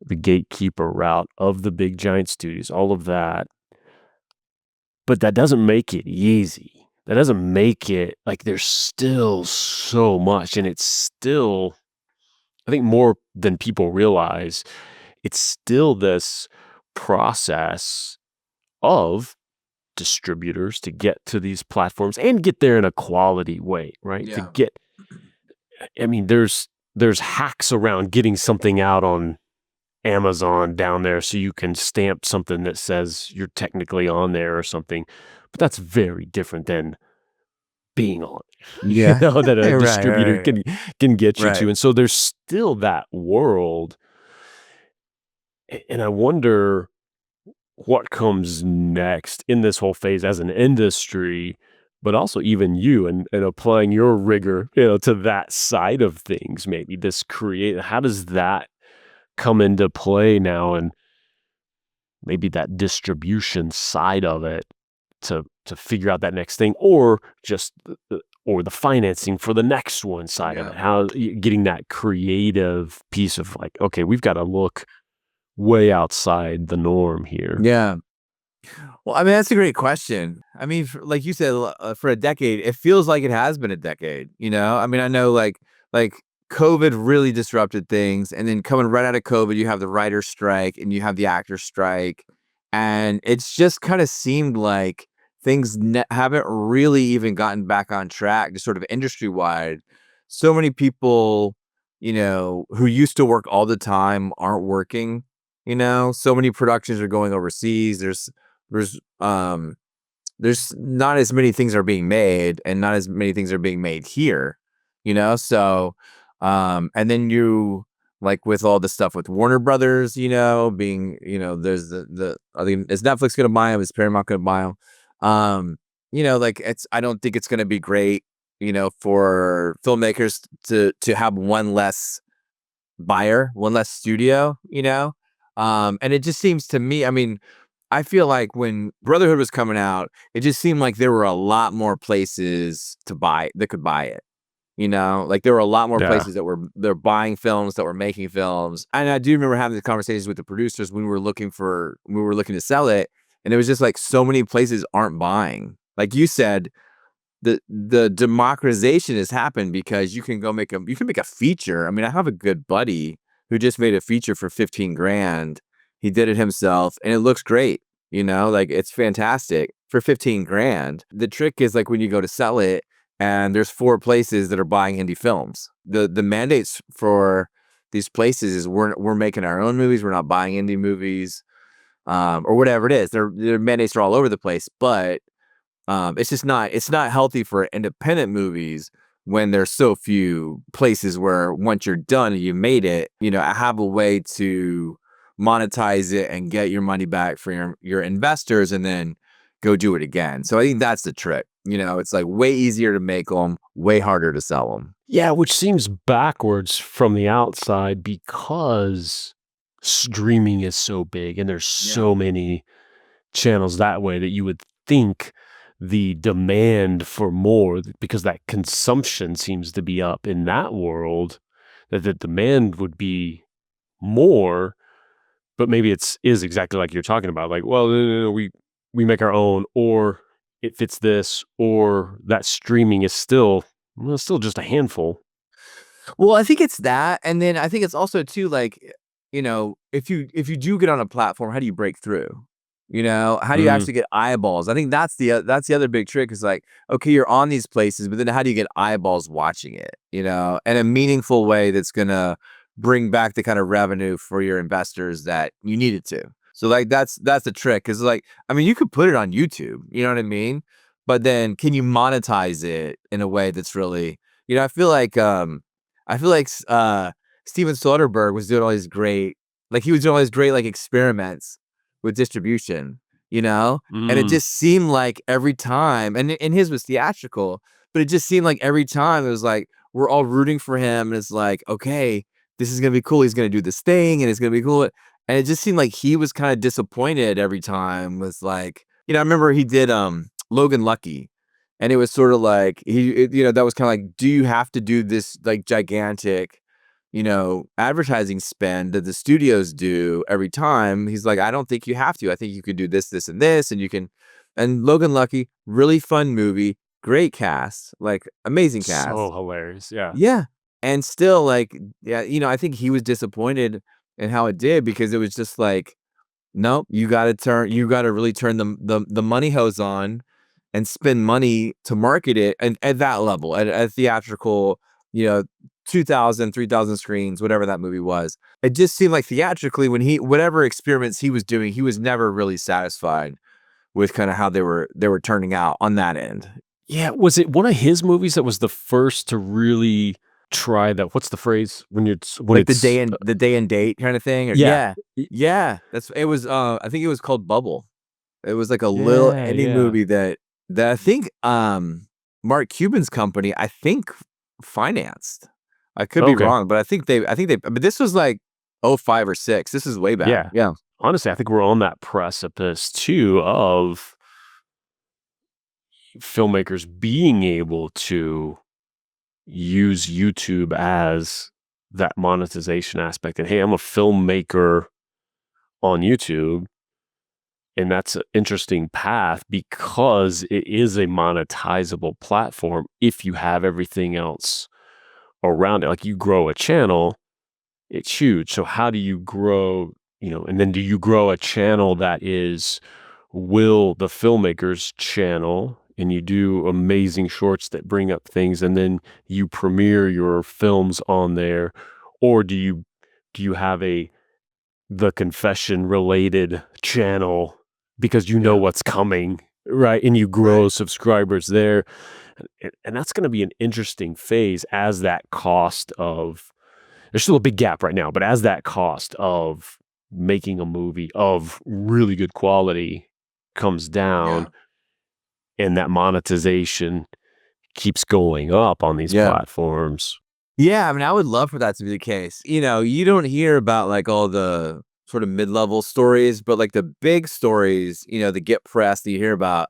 the gatekeeper route of the big giant studios, all of that. But that doesn't make it easy. That doesn't make it like there's still so much, and it's still, I think more than people realize, it's still this process of distributors to get to these platforms and get there in a quality way, right? To Yeah. get, I mean, there's hacks around getting something out on Amazon down there so you can stamp something that says you're technically on there or something. But that's very different than being on it, Yeah. that a Right, distributor right, can get you to. right. And so there's still that world. And I wonder what comes next in this whole phase as an industry, but also even you and applying your rigor, to that side of things, maybe this create, how does that come into play now? And maybe that distribution side of it to figure out that next thing, or just or the financing for the next one side of Yeah. it, how getting that creative piece of like, okay, we've got to look way outside the norm here. Yeah. Well, I mean, that's a great question. I mean, like you said, for a decade, it feels like it has been a decade. I mean, I know like COVID really disrupted things, and then coming right out of COVID, you have the writer's strike and you have the actor's strike, and it's just kind of seemed like things haven't really even gotten back on track, just sort of industry wide. So many people, who used to work all the time aren't working. So many productions are going overseas. There's um there's not as many things are being made and not as many things are being made here, so and then you like with all the stuff with Warner Brothers, being, there's the I think, is Netflix gonna buy them? Is Paramount gonna buy them? Like I don't think it's gonna be great, for filmmakers to have one less buyer, one less studio, and it just seems to me, I mean, I feel like when Brotherhood was coming out, it just seemed like there were a lot more places that could buy it. Like there were a lot more Yeah. places they're buying films, that were making films. And I do remember having the conversations with the producers when we were looking to sell it. And it was just like so many places aren't buying. Like you said, the democratization has happened because you can make a feature. I mean, I have a good buddy who just made a feature for 15 grand. He did it himself and it looks great, like it's fantastic for 15 grand. The trick is like when you go to sell it and there's 4 places that are buying indie films. The mandates for these places is we're making our own movies, we're not buying indie movies, or whatever it is. Their mandates are all over the place, but it's not healthy for independent movies when there's so few places where once you're done and you made it, I have a way to monetize it and get your money back for your investors and then go do it again. So I think that's the trick. It's like way easier to make them, way harder to sell them. Yeah, which seems backwards from the outside because streaming is so big and there's Yeah. so many channels that way that you would think the demand for more because that consumption seems to be up in that world, that the demand would be more, but maybe is exactly like you're talking about. Like, well, no, we make our own, or it fits this, or that streaming is still still just a handful. Well, I think it's that, and then I think it's also too like, if you do get on a platform, how do you break through? How do you Mm, actually get eyeballs? I think that's the other big trick is like, okay, you're on these places, but then how do you get eyeballs watching it? In a meaningful way that's gonna bring back the kind of revenue for your investors that you need it to. So like that's the trick. Cause like, I mean, you could put it on YouTube, you know what I mean? But then can you monetize it in a way that's really, I feel like Steven Soderbergh was doing all these great like, he was doing all these great, like, experiments with distribution, you know? And it mm. just seemed like every time and his was theatrical, but it just seemed like every time it was like, we're all rooting for him, and it's like, "Okay, this is gonna be cool, he's gonna do this thing, and it's gonna be cool." And it just seemed like he was kinda disappointed every time with, like I remember he did, Logan Lucky, and it was sorta like that was kinda like, "Do you have to do this, like, gigantic, advertising spend that the studios do every time?" He's like, "I don't think you have to. I think you could do this, this, and this, and you can." And Logan Lucky, really fun movie, great cast, like amazing So cast. hilarious. Yeah. Yeah. And still, like, yeah, I think he was disappointed in how it did because it was just like, nope, you gotta really turn the money hose on and spend money to market it and at that level, at theatrical, you know, 2,000, 3,000 screens, whatever that movie was. It just seemed like theatrically when whatever experiments he was doing, he was never really satisfied with kinda how they were turning out on that end. Yeah, was it one of his movies that was the first to really try that what's the phrase? When Like it's the day and date kinda thing or yeah. yeah. Y Yeah, it was, I think it was called Bubble. It was like a little yeah, indie yeah. movie that I think, Mark Cuban's company, I think, financed. I could be Okay. wrong, but I think they but this was like '05 or '06. This is way back. Yeah. Yeah. Honestly, I think we're on that precipice too of filmmakers being able to use YouTube as that monetization aspect. And hey, I'm a filmmaker on YouTube, and that's an interesting path because it is a monetizable platform if you have everything else around it. Like you grow a channel, it's huge. So how do you grow, and then do you grow a channel that is Will the filmmaker's channel and you do amazing shorts that bring up things and then you premiere your films on there, or do you have a the confession related channel because you know Yeah. what's coming, right? And you grow Right. subscribers there. And that's going to be an interesting phase as that cost of there's still a big gap right now, but as that cost of making a movie of really good quality comes down Yeah. and that monetization keeps going up on these Yeah. platforms. Yeah, I mean, I would love for that to be the case. You don't hear about, like, all the sort of mid-level stories, but, like, the big stories, that get pressed that you hear about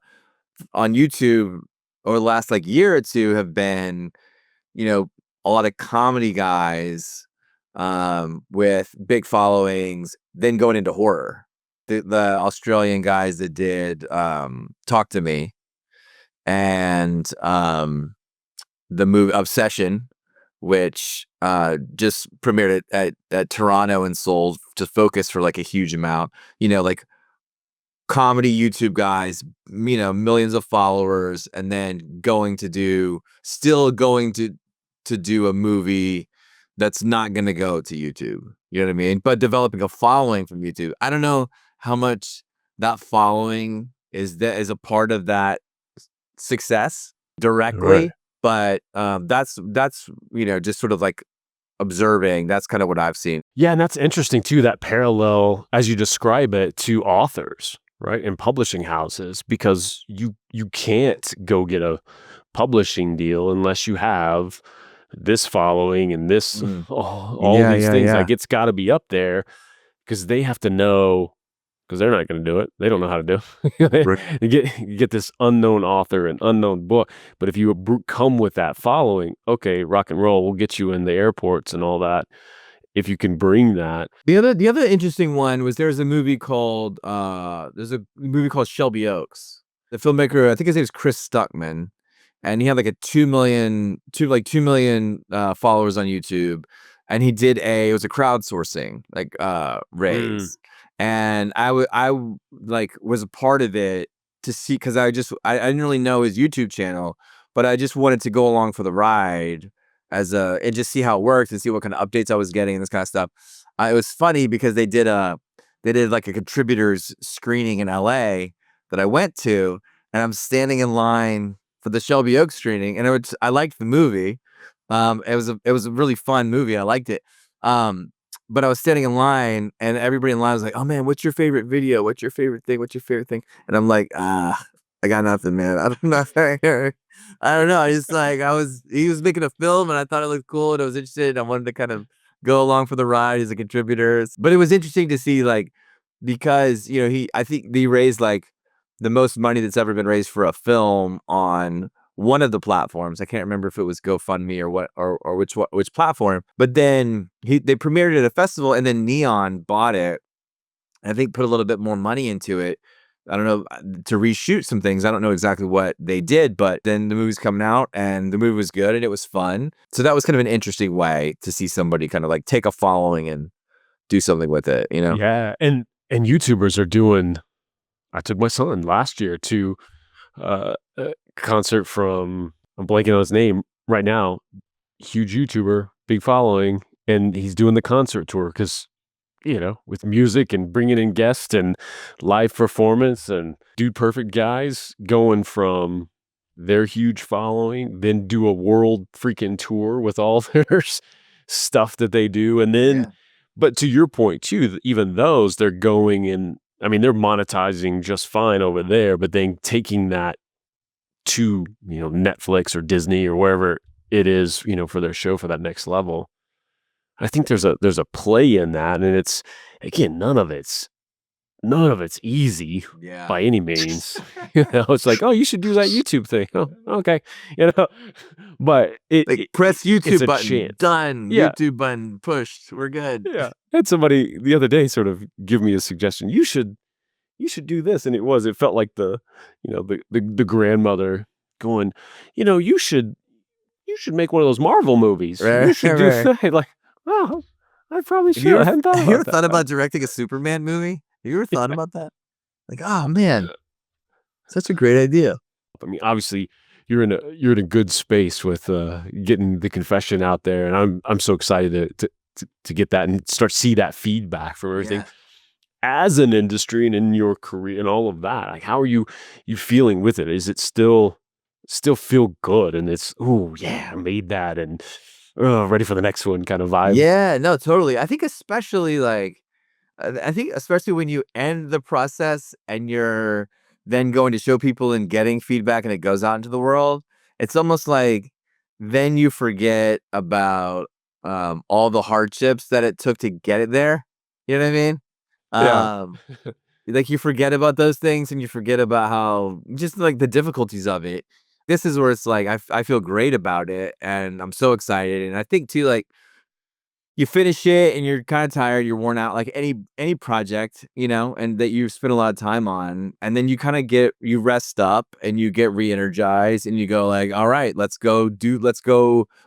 on YouTube over the last, like, year or 2 have been you know, a lot of comedy guys with big followings, then going into horror. The Australian guys that did Talk to Me and the movie Obsession, which just premiered at Toronto and sold to Focus for like a huge amount. Like comedy YouTube guys, millions of followers, and then still going to do a movie that's not going to go to YouTube. You know what I mean? But developing a following from YouTube. I don't know how much that following is a part of that success Right. directly, but that's just sort of like observing. That's kind of what I've seen. Yeah, and that's interesting too, that parallel as you describe it to authors, right? And publishing houses, because you can't go get a publishing deal unless you have this following and this Mm. all Yeah, these yeah, things. yeah. Like, it's got to be up there because they have to know, because they're not going to do it. They don't know how to do it. Right. You get this unknown author and unknown book. But if you come with that following, okay, rock and roll, we'll get you in the airports and all that. If you can bring that. The other interesting one was there's a movie called Shelby Oaks. The filmmaker, I think his name is Chris Stuckman, and he had like a 2 million followers on YouTube, and he did it was a crowdsourcing like Mm, raise, and like was a part of it to see because I didn't really know his YouTube channel, but I just wanted to go along for the ride and just see how it worked and see what kind of updates I was getting and this kind of stuff. It was funny because they did like a contributors screening in LA that I went to, and I'm standing in line for the Shelby Oaks screening, and I liked the movie. It was a really fun movie. I liked it. But I was standing in line, and everybody in line was like, "Oh man, what's your favorite video? What's your favorite thing? What's your favorite thing?" And I'm like, I got nothing, man. I don't know. I don't know. I just like he was making a film, and I thought it looked cool, and I was interested. I wanted to kind of go along for the ride as a contributor. But it was interesting to see like because I think they raised like the most money that's ever been raised for a film on one of the platforms. I can't remember if it was GoFundMe or what or which platform. But then they premiered it at a festival, and then Neon bought it. I think put a little bit more money into it. I don't know to reshoot some things. I don't know exactly what they did, but then the movie's coming out, and the movie was good, and it was fun. So that was kind of an interesting way to see somebody kind of like take a following and do something with it. yeah, and YouTubers are doing. I took my son last year to a concert from, I'm blanking on his name right now. Huge YouTuber, big following, and he's doing the concert tour because, with music and bringing in guests and live performance and Dude Perfect guys going from their huge following, then do a world freaking tour with all their stuff that they do. And then, Yeah. but to your point too, even those, they're going in, I mean, they're monetizing just fine over there, but then taking that to, Netflix or Disney or wherever it is, for their show for that next level. I think there's a play in that, and it's, again, none of it's easy Yeah. by any means. It's like, oh, you should do that YouTube thing. Oh, okay, but Like press it's YouTube a button, chance. done. Yeah, YouTube button pushed. We're good. yeah. Had somebody the other day sort of give me a suggestion. You should do this, and it felt like the grandmother going, you should make one of those Marvel movies. You Right, should do right. that. Like, oh, I probably Have you should. I ever hadn't thought have you ever about that. thought about directing a Superman movie? Have you ever thought about that? Like, oh man, such a great idea. I mean, obviously, you're in a good space with getting the confession out there, and I'm so excited to get that and start see that feedback from everything Yeah. as an industry and in your career and all of that. Like, how are you feeling with it? Is it still feel good? And it's, oh yeah, I made that, and ready for the next one kind of vibe. Yeah, no, totally. I think especially when you end the process and you're then going to show people and getting feedback and it goes out into the world, it's almost like then you forget about all the hardships that it took to get it there. You know what I mean? Yeah. Um, like you forget about those things and you forget about how just like the difficulties of it. This is where it's like I feel great about it and I'm so excited. And I think too, like you finish it and you're kind of tired, you're worn out, like any project, and that you spend a lot of time on, and then you kind of you rest up and you get re-energized and you go like, all right, let's go,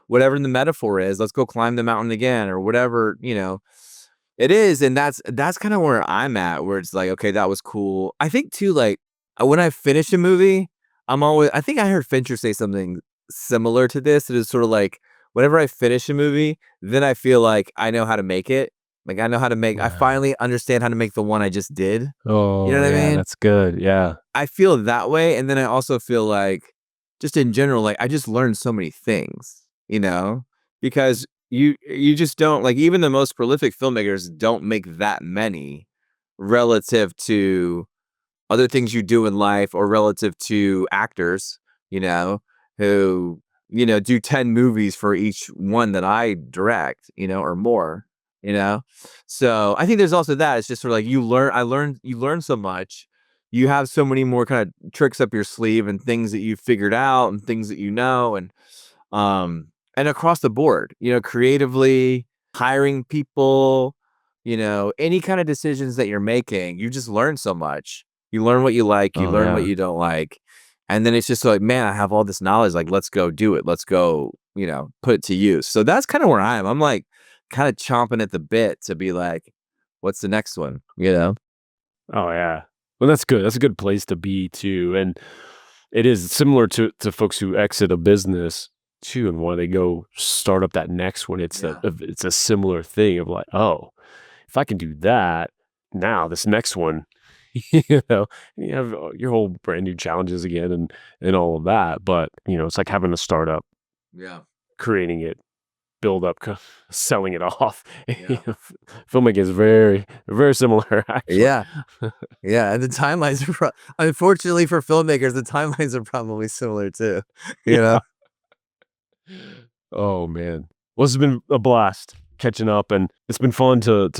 whatever the metaphor is, let's go climb the mountain again or whatever, it is. And that's kind of where I'm at, where it's like, okay, that was cool. I think too, like when I finish a movie, I think I heard Fincher say something similar to this. It is sort of like whenever I finish a movie, then I feel like I know how to make it. Like I Wow. finally understand how to make the one I just did. You know Oh what I yeah, mean? that's good. Yeah. I feel that way. And then I also feel like just in general, like I just learned so many things, because you just don't like even the most prolific filmmakers don't make that many relative to other things you do in life or relative to actors, you know, who, do 10 movies for each one that I direct, or more, you know? So I think there's also that. It's just sort of like you learn so much. You have so many more kind of tricks up your sleeve and things that you figured out and things that um and across the board, creatively, hiring people, any kind of decisions that you're making, you just learn so much. You learn what you like, you Oh learn what yeah. you don't like. And then it's just like, man, I have all this knowledge. Like, let's go do it. Let's go, put it to use. So that's kind of where I am. I'm like kind of chomping at the bit to be like, what's the next one? Oh yeah. Well, that's good. That's a good place to be too. And it is similar to folks who exit a business too, and when they go start up that next one, Yeah. it's a similar thing of like, oh, if I can do that, now this next one, you have your whole brand new challenges again and all of that. But it's like having a startup, Yeah. creating it, build up, selling it off. Yeah. Filmmaking is very, very similar, actually. Yeah. Yeah. And the timelines are, unfortunately for filmmakers, the timelines are probably similar too, you know? Yeah. Oh man. Well, it's been a blast catching up, and it's been fun to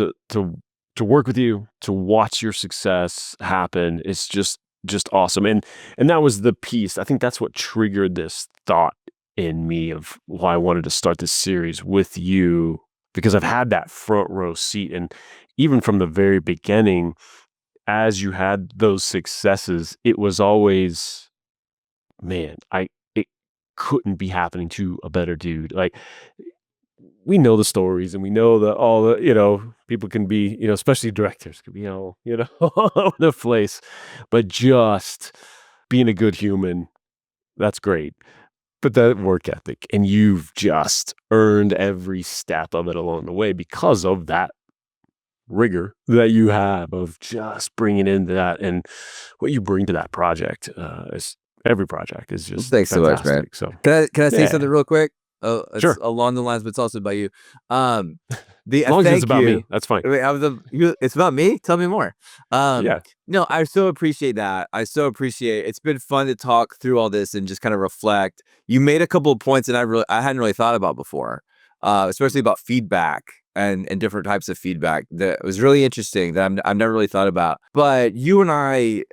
work with you, to watch your success happen. It's just awesome. And that was the piece. I think that's what triggered this thought in me of why I wanted to start this series with you, because I've had that front row seat. And even from the very beginning, as you had those successes, it was always, man, it couldn't be happening to a better dude. Like, we know the stories, and we know that all the, people can be, especially directors can be all, all over the place, but just being a good human, that's great. But that work ethic, and you've just earned every step of it along the way because of that rigor that you have of just bringing into that, and what you bring to that project is every project is just Thanks so much, man. fantastic. So Can I say yeah, something real quick? Oh, it's sure. along the lines, but it's also about you. Um, the As long as it's thank about you. me, that's fine. Wait, it's about me? Tell me more. Yeah. No, I so appreciate that. I so appreciate it's been fun to talk through all this and just kind of reflect. You made a couple of points that I hadn't really thought about before, especially about feedback and different types of feedback that was really interesting that I've never really thought about. But you and I,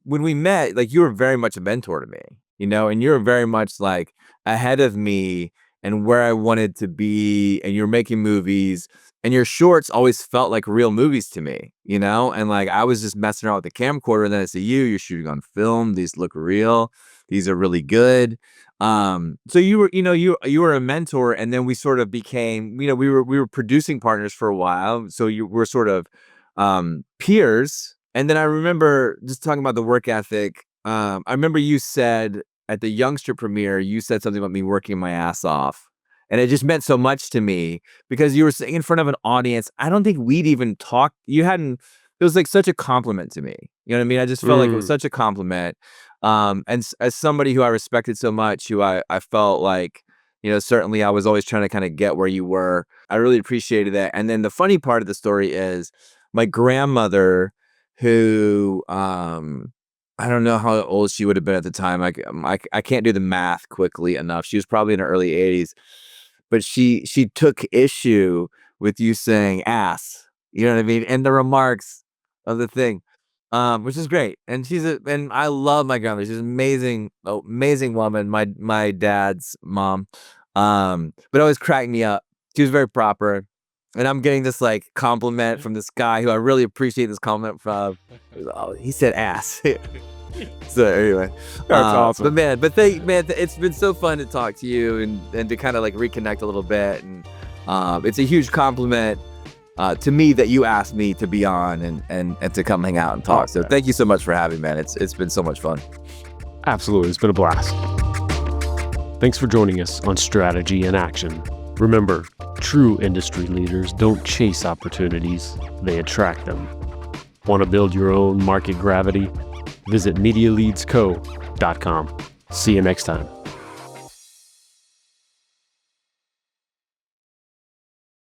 when we met, like you were very much a mentor to me, and you're very much like ahead of me and where I wanted to be, and you're making movies, and your shorts always felt like real movies to me, and like I was just messing around with the camcorder, and then I said, you're shooting on film. These look real. These are really good. So you were, you were a mentor, and then we sort of became, we were producing partners for a while. So you were sort of peers. And then I remember just talking about the work ethic. I remember you said at the Youngster premiere, you said something about me working my ass off. And it just meant so much to me because you were sitting in front of an audience. I don't think we'd even talked. It was like such a compliment to me. You know what I mean? I just felt like it was Mm. such a compliment. As somebody who I respected so much, who I felt like, certainly I was always trying to kind of get where you were. I really appreciated that. And then the funny part of the story is my grandmother, who, I don't know how old she would have been at the time. I can't do the math quickly enough. She was probably in her early 80s, but she took issue with you saying ass. You know what I mean? And the remarks of the thing, which is great. And and I love my grandmother. She's an amazing, amazing woman. My dad's mom, but it always cracked me up. She was very proper, and I'm getting this like compliment from this guy who I really appreciate this compliment from. Oh, he said ass. So anyway, That's but awesome. it's been so fun to talk to you and to kind of like reconnect a little bit, and it's a huge compliment to me that you asked me to be on and to come hang out and talk. Oh, So yeah. thank you so much for having me, man. It's been so much fun. Absolutely. It's been a blast. Thanks for joining us on Strategy in Action. Remember, true industry leaders don't chase opportunities, they attract them. Want to build your own market gravity? Visit MediaLeadsCo.com. See you next time.